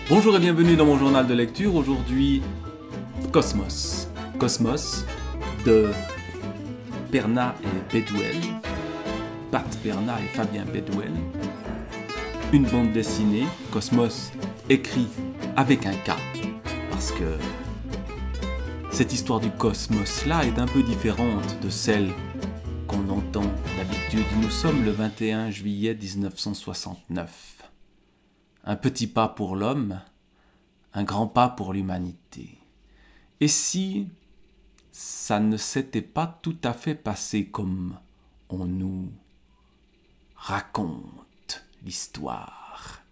Bonjour et bienvenue dans mon journal de lecture. Aujourd'hui, Cosmos. Cosmos de Perna et Bedouel. Pat Perna et Fabien Bedouel. Une bande dessinée, Cosmos, écrit avec un K. Parce que cette histoire du cosmos là est un peu différente de celle qu'on entend d'habitude. Nous sommes le 21 juillet 1969. Un petit pas pour l'homme, un grand pas pour l'humanité. Et si ça ne s'était pas tout à fait passé comme on nous raconte l'histoire?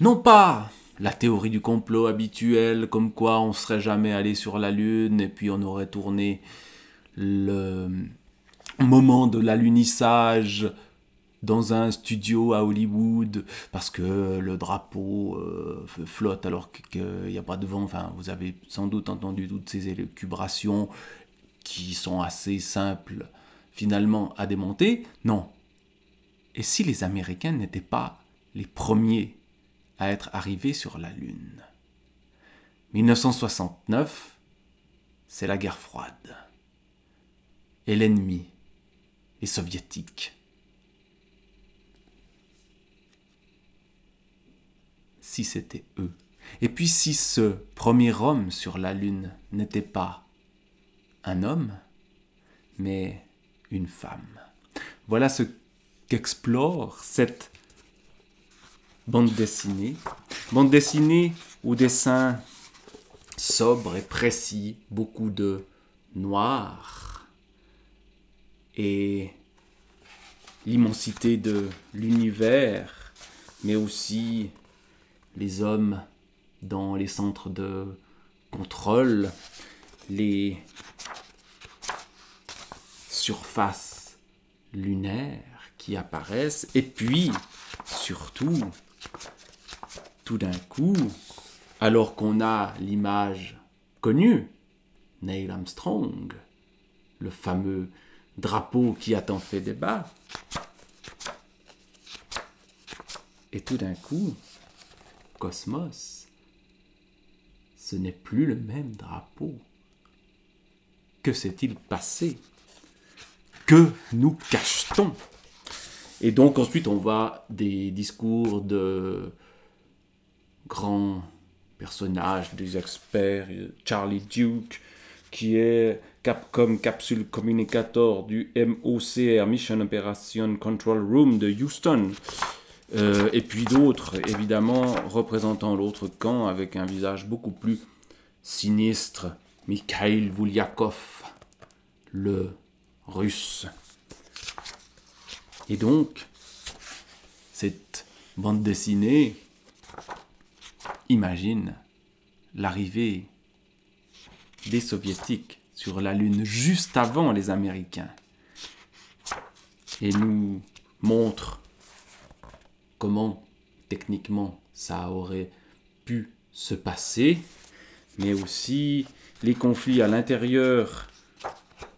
Non pas la théorie du complot habituelle, comme quoi on serait jamais allé sur la Lune et puis on aurait tourné le moment de l'alunissage dans un studio à Hollywood parce que le drapeau flotte alors qu'il n'y a pas de vent. Enfin, vous avez sans doute entendu toutes ces élucubrations qui sont assez simples finalement à démonter. Non. Et si les Américains n'étaient pas les premiers à être arrivés sur la Lune? 1969, c'est la guerre froide. Et l'ennemi, les soviétiques. Si c'était eux. Et puis si ce premier homme sur la Lune n'était pas un homme, mais une femme. Voilà ce qu'explore cette bande dessinée. Bande dessinée au dessin sobre et précis, beaucoup de noir et l'immensité de l'univers, mais aussi les hommes dans les centres de contrôle, les surfaces lunaires qui apparaissent, et puis, surtout, tout d'un coup, alors qu'on a l'image connue, Neil Armstrong, le fameux drapeau qui a tant fait débat, et tout d'un coup, Cosmos, ce n'est plus le même drapeau. Que s'est-il passé? Que nous cache-t-on? Et donc ensuite on va des discours de grands personnages, des experts, Charlie Duke, qui est Capcom Capsule Communicator du MOCR, Mission Operation Control Room de Houston. Et puis d'autres, évidemment, représentant l'autre camp avec un visage beaucoup plus sinistre, Mikhail Vouliakov, le russe. Et donc, cette bande dessinée imagine l'arrivée des soviétiques sur la Lune juste avant les Américains et nous montre comment techniquement ça aurait pu se passer, mais aussi les conflits à l'intérieur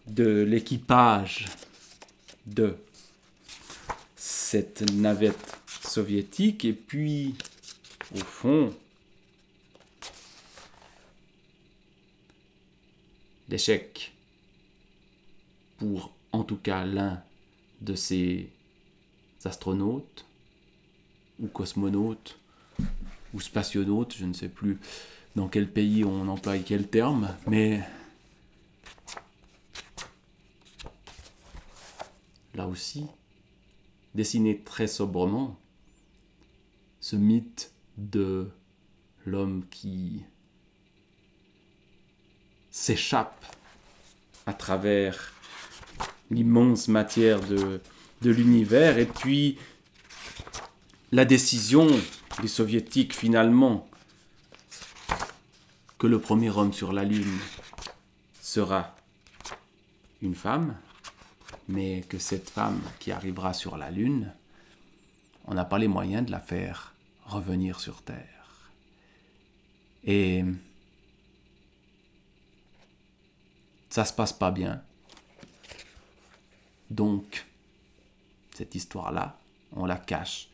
de l'équipage de cette navette soviétique, et puis au fond l'échec pour en tout cas l'un de ces astronautes ou cosmonautes, ou spationautes, je ne sais plus dans quel pays on emploie quel terme, mais là aussi, dessiné très sobrement, ce mythe de l'homme qui s'échappe à travers l'immense matière de l'univers, et puis la décision des soviétiques finalement que le premier homme sur la Lune sera une femme, mais que cette femme qui arrivera sur la Lune, on n'a pas les moyens de la faire revenir sur Terre. Et ça se passe pas bien. Donc, cette histoire-là, on la cache.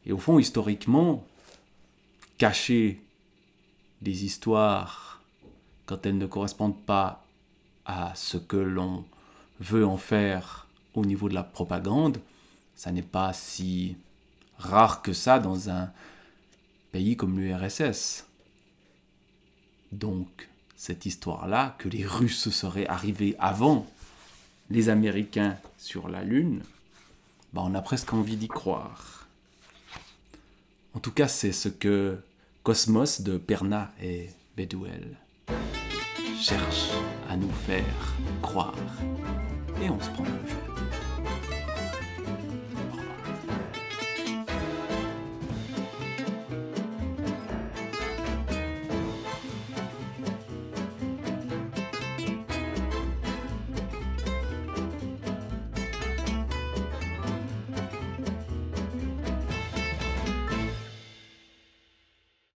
Et au fond, historiquement, cacher des histoires quand elles ne correspondent pas à ce que l'on veut en faire au niveau de la propagande, ça n'est pas si rare que ça dans un pays comme l'URSS. Donc, cette histoire-là, que les Russes seraient arrivés avant les Américains sur la Lune, on a presque envie d'y croire. En tout cas, c'est ce que Cosmos de Perna et Bedouel cherche à nous faire croire. Et on se prend le jeu.